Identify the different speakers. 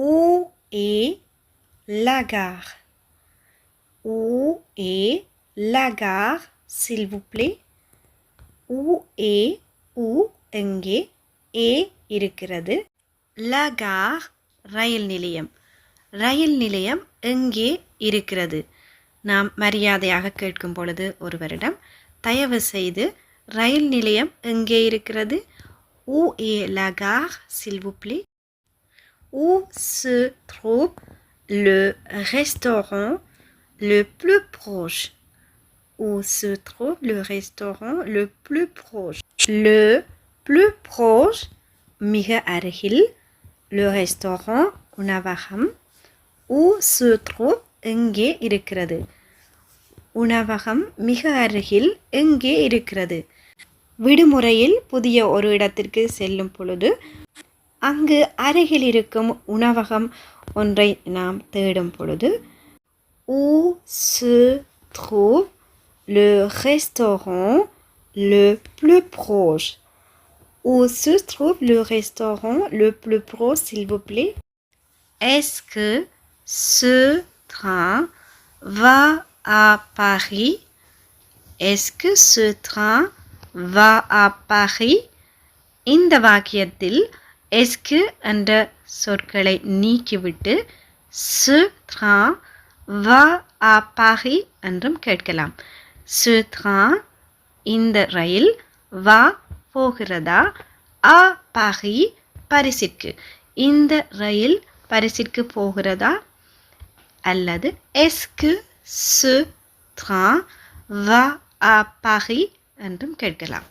Speaker 1: Où est la gare? Où est la gare, s'il vous plaît? Où est où எங்கே ஏ இருக்கிறது. La gare ரயில் நிலையம். ரயில் நிலையம் எங்கே இருக்கிறது. நாம் மரியாதையாக கேட்கும் பொழுது ஒருவரிடம் தயவு செய்து ரயில் நிலையம் எங்கே இருக்கிறது. Où est la gare, s'il vous plaît? Où se trouve le restaurant le plus proche? Où se trouve le restaurant le plus proche? Le plus proche மிக அருகில். Le restaurant உணவகம். Où se trouve எங்கே இருக்கிறது. உணவகம் மிக அருகில் எங்கே இருக்கிறது. விடுமுறையில் புதிய ஒரு இடத்திற்கு செல்லும் பொழுது அங்கு அருகில் இருக்கும் உணவகம் ஒன்றை நாம் தேடும் பொழுது Où se trouve le restaurant le plus proche? Où se trouve le restaurant le plus proche, s'il vous plaît? Est-ce que ce train va à Paris? Est-ce que ce train va à Paris? இந்த வாக்கியத்தில் எஸ்கு என்ற சொற்களை நீக்கிவிட்டு ce train va à Paris என்றும் கேட்கலாம். Ce train இந்த ரயில் va போகிறதா, à Paris பரிசிற்கு இந்த ரயில் பரிசிற்கு போகிறதா, அல்லது est-ce que ce train va à Paris என்றும் கேட்கலாம்.